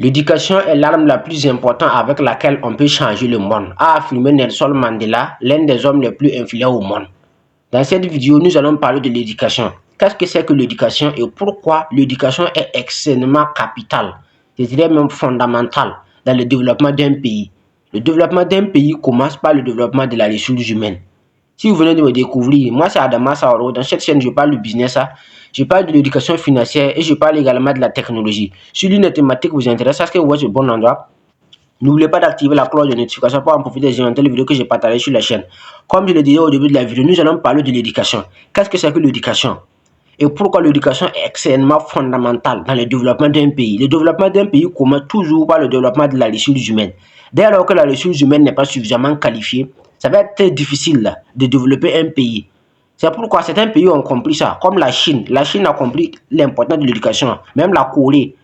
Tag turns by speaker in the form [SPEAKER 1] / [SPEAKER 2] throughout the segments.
[SPEAKER 1] L'éducation est l'arme la plus importante avec laquelle on peut changer le monde, a affirmé Nelson Mandela, l'un des hommes les plus influents au monde. Dans cette vidéo, nous allons parler de l'éducation. Qu'est-ce que c'est que l'éducation et pourquoi l'éducation est extrêmement capitale, je dirais même fondamentale dans le développement d'un pays. Le développement d'un pays commence par le développement de la ressource humaine. Si vous venez de me découvrir, moi c'est Adama Saoro. Dans cette chaîne, je parle du business, je parle de l'éducation financière et je parle également de la technologie. Si l'une thématique vous intéresse, est-ce que vous êtes au bon endroit? N'oubliez pas d'activer la cloche de notification pour en profiter des éventuelles vidéos que j'ai partagées sur la chaîne. Comme je le disais au début de la vidéo, nous allons parler de l'éducation. Qu'est-ce que c'est que l'éducation? Et pourquoi l'éducation est extrêmement fondamentale dans le développement d'un pays? Le développement d'un pays commence toujours par le développement de la ressource humaine. Dès lors que la ressource humaine n'est pas suffisamment qualifiée, ça va être très difficile de développer un pays. C'est pourquoi certains pays ont compris ça, comme la Chine. La Chine a compris l'importance de l'éducation. Même la Corée,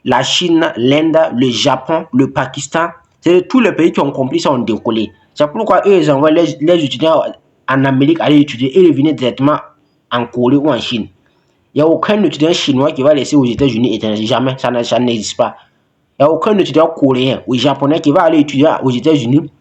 [SPEAKER 1] la Chine, l'Inde, le Japon, le Pakistan, c'est tous les pays qui ont compris ça ont décollé. C'est pourquoi eux, ils envoient les étudiants en Amérique aller étudier et revenir directement en Corée ou en Chine. Il n'y a aucun étudiant chinois qui va laisser aux États-Unis étranger. Jamais, ça n'existe pas. Il n'y a aucun étudiant coréen ou japonais qui va aller étudier aux États-Unis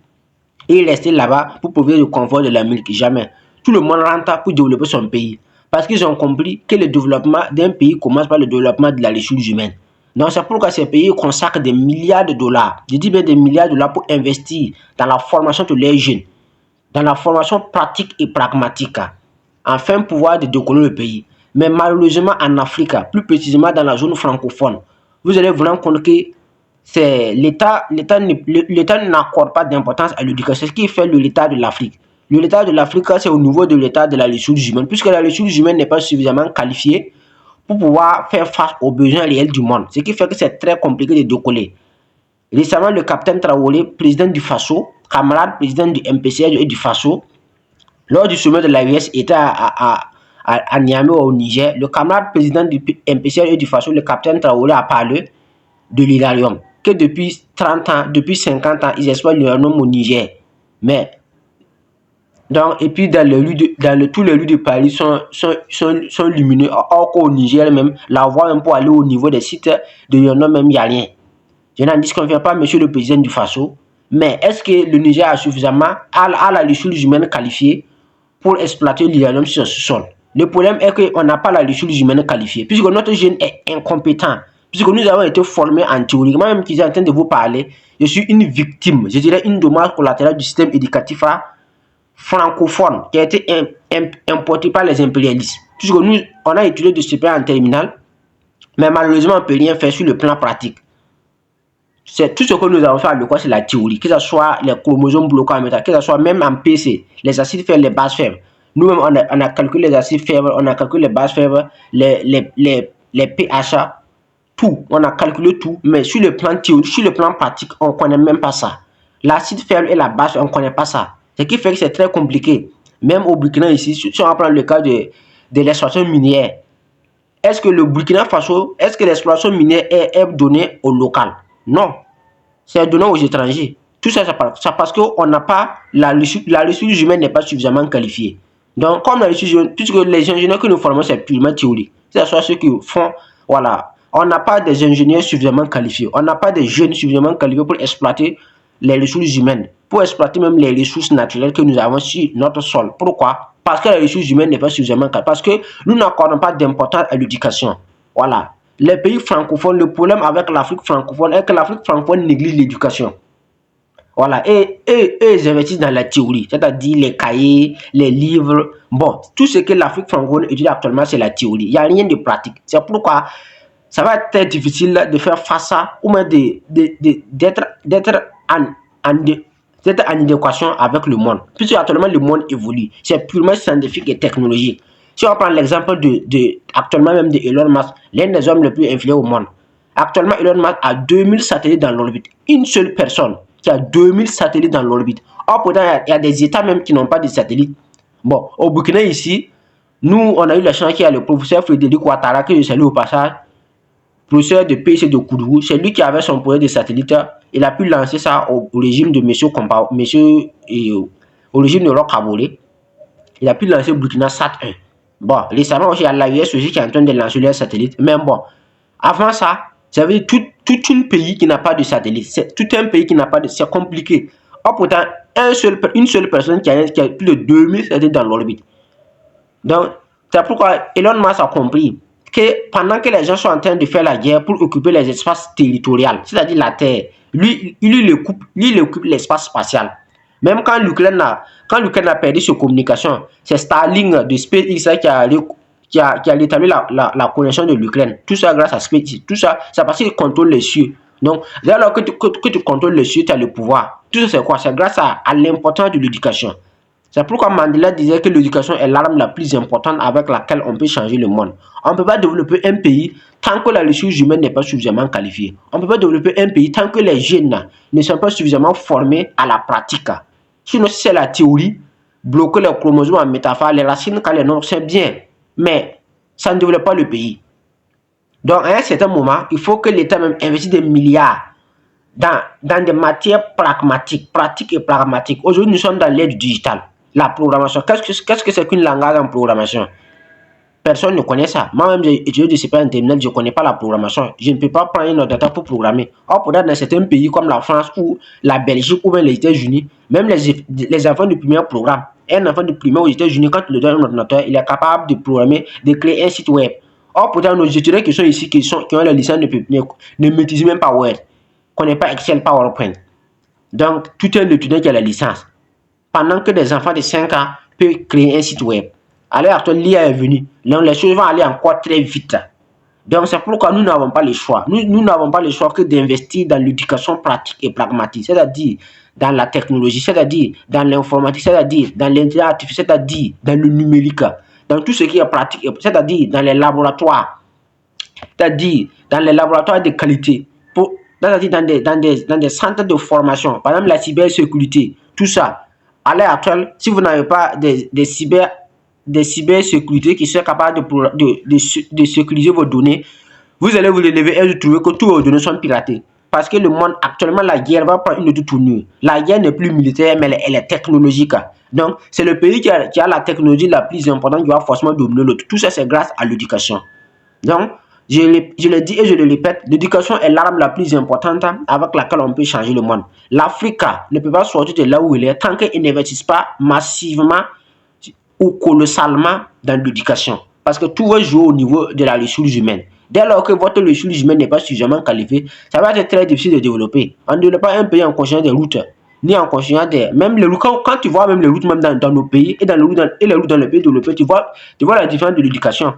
[SPEAKER 1] et rester là-bas pour profiter du confort de l'Amérique. Jamais. Tout le monde rentre pour développer son pays. Parce qu'ils ont compris que le développement d'un pays commence par le développement de la ressource humaine. Donc c'est pourquoi ces pays consacrent des milliards de dollars, je dis bien des milliards de dollars pour investir dans la formation de leurs jeunes, dans la formation pratique et pragmatique, afin de pouvoir décoller le pays. Mais malheureusement en Afrique, plus précisément dans la zone francophone, vous allez vous rendre compte que l'État n'accorde pas d'importance à l'éducation, ce qui fait l'État de l'Afrique. L'État de l'Afrique, c'est au niveau de l'État de la ressource humaine, puisque la ressource humaine n'est pas suffisamment qualifiée pour pouvoir faire face aux besoins réels du monde. Ce qui fait que c'est très compliqué de décoller. Récemment, le capitaine Traoré, président du FASO, camarade président du MPCR et du FASO, lors du sommet de l'AES était à Niamey au Niger, le camarade président du MPCR et du FASO, le capitaine Traoré, a parlé de l'uranium, que depuis 30 ans, depuis 50 ans, ils exploitent l'uranium au Niger. Mais, donc, et puis tous les rues de Paris sont lumineux. Or qu'au Niger même, la voie même pour aller au niveau des sites de l'uranium même, il n'y a rien. Je n'en disconviens pas, monsieur le président du FASO, mais est-ce que le Niger a suffisamment, à la ressource humaine qualifiée pour exploiter l'uranium sur ce sol? Le problème est qu'on n'a pas la ressource humaine qualifiée, puisque notre jeune est incompétent. Puisque nous avons été formés en théorie, moi-même qui suis en train de vous parler, je suis une victime, je dirais une dommage collatérale du système éducatif francophone qui a été importé par les impérialistes. Puisque nous, on a étudié de ce en terminale, mais malheureusement, on ne peut rien faire sur le plan pratique. C'est tout ce que nous avons fait à l'école, c'est la théorie, que ce soit les chromosomes bloquants, que ce soit même en PC, les acides faibles, les bases faibles. Nous-mêmes, on a calculé les acides faibles, on a calculé les bases faibles, les pH, tout, on a calculé tout, mais sur le plan théorique, sur le plan pratique, on ne connaît même pas ça. L'acide faible et la base, on ne connaît pas ça. Ce qui fait que c'est très compliqué. Même au Burkina ici, si on prend le cas de l'exploitation minière, est-ce que le Burkina Faso, est-ce que l'exploitation minière est donnée au local? Non, c'est donné aux étrangers. Tout ça, c'est parce qu'on n'a pas, la ressource humaine n'est pas suffisamment qualifiée. Donc, comme la ressource humaine, puisque les ingénieurs que nous formons, c'est purement théorique. C'est soit ceux qui font, voilà. On n'a pas des ingénieurs suffisamment qualifiés. On n'a pas des jeunes suffisamment qualifiés pour exploiter les ressources humaines, pour exploiter même les ressources naturelles que nous avons sur notre sol. Pourquoi? Parce que la ressource humaine n'est pas suffisamment qualifiée. Parce que nous n'accordons pas d'importance à l'éducation. Voilà. Les pays francophones, le problème avec l'Afrique francophone est que l'Afrique francophone néglige l'éducation. Voilà. Et ils investissent dans la théorie, c'est-à-dire les cahiers, les livres. Bon, tout ce que l'Afrique francophone étudie actuellement, c'est la théorie. Il n'y a rien de pratique. C'est pourquoi ça va être très difficile de faire face à, ou même d'être en adéquation avec le monde. Puisque actuellement le monde évolue. C'est purement scientifique et technologique. Si on prend l'exemple actuellement même de Elon Musk, l'un des hommes les plus influents au monde. Actuellement, Elon Musk a 2000 satellites dans l'orbite. Une seule personne qui a 2000 satellites dans l'orbite. Or, pourtant, il y a des États même qui n'ont pas de satellites. Bon, au Burkina ici, nous, on a eu la chance qu'il y a le professeur Frédéric Ouattara, que je salue au passage, professeur de PC de Koudou, c'est lui qui avait son projet de satellite. Il a pu lancer ça au régime de au régime de Roch Kaboré. Il a pu lancer Burkina Sat 1. Bon, récemment aussi, il y a l'AES aussi qui est en train de lancer leur satellite. Mais bon, avant ça, Ça veut dire tout un pays qui n'a pas de satellite. C'est tout un pays qui n'a pas de... C'est compliqué. Or, pourtant, une seule personne qui a plus de 2000 satellites dans l'orbite. Donc, c'est pourquoi Elon Musk a compris que pendant que les gens sont en train de faire la guerre pour occuper les espaces territoriaux, c'est-à-dire la Terre, lui, il occupe l'espace spatial. Même quand l'Ukraine a perdu ses communications, c'est Starlink de SpaceX qui a établi la connexion de l'Ukraine. Tout ça grâce à SpaceX. Tout ça, c'est parce qu'il contrôle les cieux. Donc, dès lors que tu contrôles les cieux, tu as le pouvoir. Tout ça, c'est quoi? C'est grâce à l'importance de l'éducation. C'est pourquoi Mandela disait que l'éducation est l'arme la plus importante avec laquelle on peut changer le monde. On ne peut pas développer un pays tant que la ressource humaine n'est pas suffisamment qualifiée. On ne peut pas développer un pays tant que les jeunes ne sont pas suffisamment formés à la pratique. Sinon, si c'est la théorie, bloquer les chromosomes en métaphore, les racines, quand les nombres, c'est bien. Mais ça ne développe pas le pays. Donc, à un certain moment, il faut que l'État même investisse des milliards dans des matières pragmatiques, pratiques et pragmatiques. Aujourd'hui, nous sommes dans l'ère du digital. La programmation. Qu'est-ce que c'est qu'une langage en programmation? Personne ne connaît ça. Moi-même, j'ai étudié des CP en terminale, je ne connais pas la programmation. Je ne peux pas prendre une ordinateur pour programmer. Or, pour dans certains pays comme la France ou la Belgique ou même les États-Unis, même les enfants du primaire programme. Un enfant du primaire aux États-Unis, quand il lui donne un ordinateur, il est capable de programmer, de créer un site web. Or, pourtant, nos étudiants qui sont ici, qui ont la licence, ne maîtrisent même pas Word, ne connaissent pas Excel, PowerPoint. Donc, tout un étudiant qui a la licence, pendant que des enfants de 5 ans peuvent créer un site web. À l'heure actuelle, l'IA est venue. Donc, les choses vont aller encore très vite. Donc, c'est pourquoi nous n'avons pas le choix. Nous n'avons pas le choix que d'investir dans l'éducation pratique et pragmatique, c'est-à-dire dans la technologie, c'est-à-dire dans l'informatique, c'est-à-dire dans l'intelligence artificielle, c'est-à-dire dans le numérique, dans tout ce qui est pratique, c'est-à-dire dans les laboratoires, c'est-à-dire dans les laboratoires de qualité, c'est-à-dire dans des centres de formation, par exemple la cybersécurité, tout ça. À l'heure actuelle, si vous n'avez pas des cybersécurités qui sont capables de sécuriser vos données, vous allez vous lever et vous trouver que toutes vos données sont piratées. Parce que le monde, actuellement, la guerre va prendre une autre tournure. La guerre n'est plus militaire, mais elle est technologique. Donc, c'est le pays qui a la technologie la plus importante qui va forcément dominer l'autre. Tout ça, c'est grâce à l'éducation. Donc, je le dis et je le répète, l'éducation est l'arme la plus importante avec laquelle on peut changer le monde. L'Afrique ne peut pas sortir de là où il est tant qu'il n'investisse pas massivement ou colossalement dans l'éducation. Parce que tout va jouer au niveau de la ressource humaine. Dès lors que votre ressource humaine n'est pas suffisamment qualifiée, ça va être très difficile de développer. On ne développe pas un pays en considérant des routes, ni en considérant des... Même les routes, quand tu vois même les routes même dans nos pays et les routes dans les pays développés, tu vois la différence de l'éducation.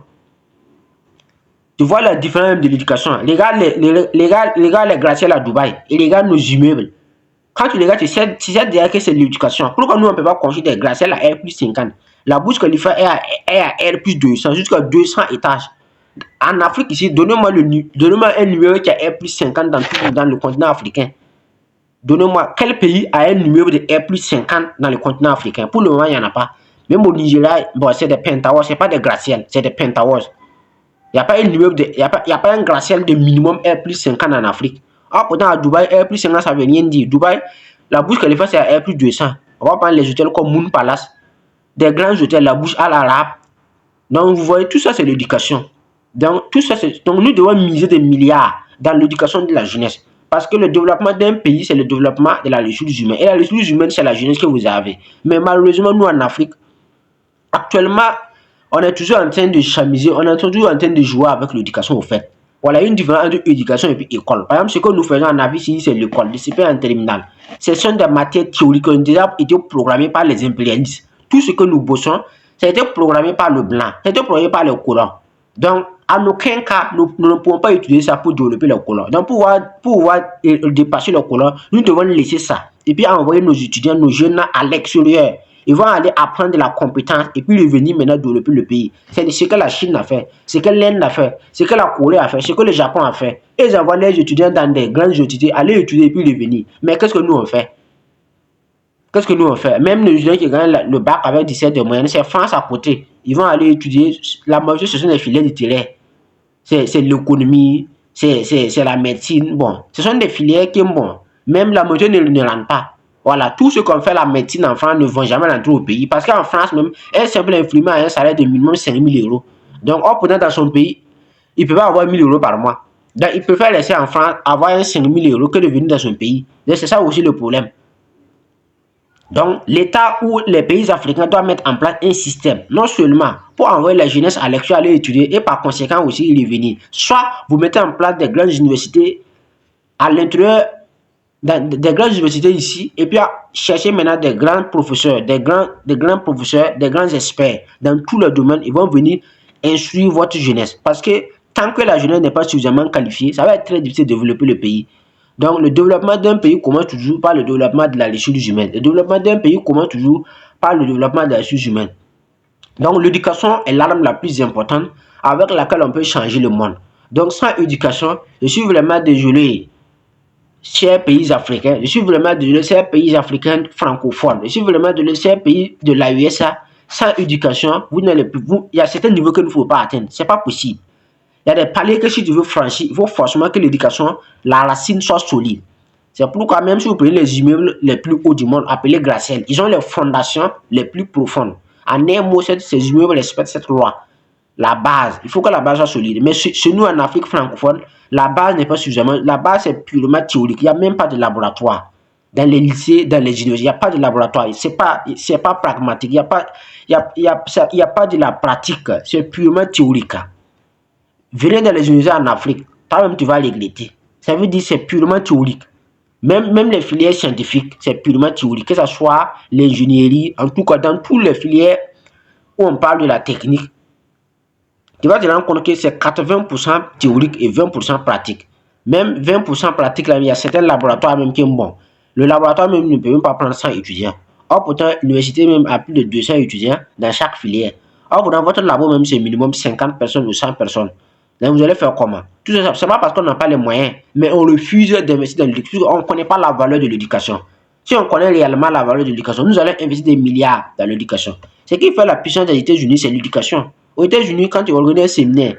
[SPEAKER 1] Tu vois la différence de l'éducation. Regarde les gratte-ciels à Dubaï et regarde nos immeubles. Quand tu regardes, tu sais déjà que c'est l'éducation. Pourquoi nous on ne peut pas construire des gratte-ciels à R plus 50? La Burj Khalifa est à R plus 200, jusqu'à 200 étages. En Afrique ici, donnez-moi un numéro qui a R plus 50 dans le continent africain. Donnez-moi quel pays a un numéro de R plus 50 dans le continent africain. Pour le moment, il n'y en a pas. Même au Nigeria, bon, c'est des penthouses, ce n'est pas des gratte-ciels, c'est des penthouses. Il n'y a pas un numéro il y a pas un gratte-ciel de minimum R plus 50 en Afrique. Ah, pourtant à Dubaï, R plus 50, ça ne veut rien dire. Dubaï, la Burj Khalifa, c'est à R plus 200. On va prendre les hôtels comme Moon Palace, des grands hôtels, la Burj Al Arab. Donc, vous voyez, tout ça, c'est l'éducation. Donc, nous devons miser des milliards dans l'éducation de la jeunesse. Parce que le développement d'un pays, c'est le développement de la ressource humaine. Et la ressource humaine, c'est la jeunesse que vous avez. Mais malheureusement, nous, en Afrique, actuellement, on est toujours en train de chamiser, on est toujours en train de jouer avec l'éducation au fait. Voilà une différence entre éducation et puis école. Par exemple, ce que nous faisons en Abyssinie, c'est l'école, le CP en terminale. Ce sont des matières théoriques qui ont déjà été programmées par les impérialistes. Tout ce que nous bossons, ça a été programmé par le blanc, ça a été programmé par le colons. Donc, en aucun cas, nous ne pouvons pas utiliser ça pour développer le colon. Donc, pour pouvoir dépasser le colon, nous devons laisser ça. Et puis envoyer nos étudiants, nos jeunes à l'extérieur. Ils vont aller apprendre de la compétence et puis revenir maintenant développer le pays. C'est ce que la Chine a fait, ce que l'Inde a fait, ce que la Corée a fait, ce que le Japon a fait. Et ils envoient les étudiants dans des grandes universités, aller étudier et puis revenir. Mais qu'est-ce que nous on fait? Qu'est-ce que nous on fait? Même les étudiants qui gagnent le bac avec 17 de moyenne, c'est France à côté. Ils vont aller étudier. La majorité, ce sont des filières littéraires. C'est l'économie, c'est la médecine. Bon, ce sont des filières qui, bon, même la majorité ne rentre pas. Voilà, tout ce qu'on fait la médecine en France ne vont jamais rentrer au pays. Parce qu'en France, même, un simple infirmier a un salaire de minimum 5 000 euros. Donc, pourtant, dans son pays, il ne peut pas avoir 1 000 euros par mois. Donc, il préfère laisser en France avoir un 5 000 € que de venir dans son pays. Donc, c'est ça aussi le problème. Donc, l'État ou les pays africains doivent mettre en place un système, non seulement pour envoyer la jeunesse à l'extérieur aller étudier et par conséquent aussi y revenir. Soit vous mettez en place des grandes universités à l'intérieur des grandes universités ici et puis chercher maintenant des grands professeurs, des grands professeurs, des grands experts dans tous les domaines. Ils vont venir instruire votre jeunesse. Parce que tant que la jeunesse n'est pas suffisamment qualifiée, ça va être très difficile de développer le pays. Donc, le développement d'un pays commence toujours par le développement de la ressource humaine. Le développement d'un pays commence toujours par le développement de la ressource humaine. Donc, l'éducation est l'arme la plus importante avec laquelle on peut changer le monde. Donc, sans éducation, je suis vraiment désolé, chers pays africains, je suis vraiment désolé, chers pays africains francophones, je suis vraiment désolé, chers pays de la USA, sans éducation, vous n'allez plus, il y a certains niveaux que il ne faut pas atteindre. C'est pas possible. Il y a des paliers que si tu veux franchir, il faut forcément que l'éducation, la racine soit solide. C'est pourquoi même si vous prenez les immeubles les plus hauts du monde, appelés gratte-ciel, ils ont les fondations les plus profondes. En un mot, ces immeubles respectent cette loi. La base, il faut que la base soit solide. Mais chez nous, en Afrique francophone, la base n'est pas suffisamment. La base est purement théorique. Il n'y a même pas de laboratoire. Dans les lycées, dans les universités, il n'y a pas de laboratoire. C'est pas pragmatique. Il n'y a pas de la pratique. C'est purement théorique. Venez dans les universités en Afrique, toi-même tu vas regretter. Ça veut dire que c'est purement théorique. Même les filières scientifiques, c'est purement théorique. Que ce soit l'ingénierie, en tout cas dans toutes les filières où on parle de la technique, tu vas te rendre compte que c'est 80% théorique et 20% pratique. Même 20% pratique, là, il y a certains laboratoires même qui sont bons. Le laboratoire même ne peut même pas prendre 100 étudiants. Or, pourtant, l'université même a plus de 200 étudiants dans chaque filière. Or, pourtant, votre labo même, c'est minimum 50 personnes ou 100 personnes. Donc, vous allez faire comment? Tout ça, c'est pas parce qu'on n'a pas les moyens, mais on refuse d'investir dans l'éducation. On ne connaît pas la valeur de l'éducation. Si on connaît réellement la valeur de l'éducation, nous allons investir des milliards dans l'éducation. Ce qui fait la puissance des États-Unis, c'est l'éducation. Aux États-Unis, quand ils organisent un séminaire,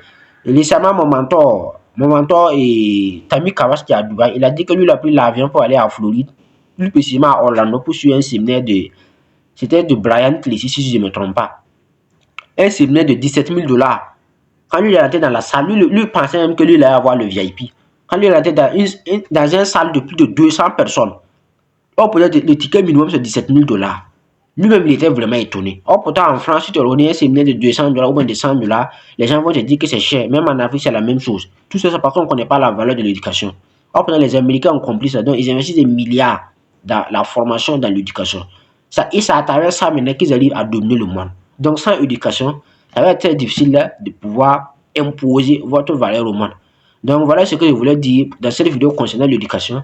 [SPEAKER 1] récemment, mon mentor et Tammy Kawas qui est à Dubaï, il a dit que lui, il a pris l'avion pour aller à Floride, plus précisément à Orlando, pour suivre un séminaire c'était de Brian Tracy, si je ne me trompe pas. Un séminaire de 17 000 $. Quand lui, il est rentré dans la salle, lui pensait même que lui, il allait avoir le VIP. Quand lui, il est rentré dans une salle de plus de 200 personnes, or, peut-être le ticket minimum, c'est 17 000 $. Lui-même, il était vraiment étonné. Or, pourtant, en France, si tu organises un séminaire de 200 $ ou bien de 100 $, les gens vont te dire que c'est cher. Même en Afrique, c'est la même chose. Tout ça, c'est parce qu'on ne connaît pas la valeur de l'éducation. Or, pourtant, les Américains ont compris ça. Donc, ils investissent des milliards dans la formation, dans l'éducation. Et c'est à travers ça maintenant qu'ils arrivent à dominer le monde. Donc, sans éducation, ça va être très difficile là, de pouvoir imposer votre valeur au monde. Donc, voilà ce que je voulais dire dans cette vidéo concernant l'éducation.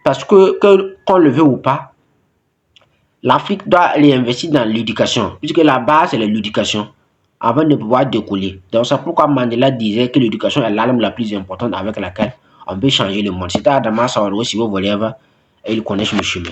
[SPEAKER 1] Parce que, qu'on le veut ou pas, l'Afrique doit réinvestir dans l'éducation, puisque la base c'est l'éducation, avant de pouvoir décoller. Donc, c'est pourquoi Mandela disait que l'éducation est l'arme la plus importante avec laquelle on peut changer le monde. C'était Adama Sawaro, si vous voulez, et il connaît le chemin.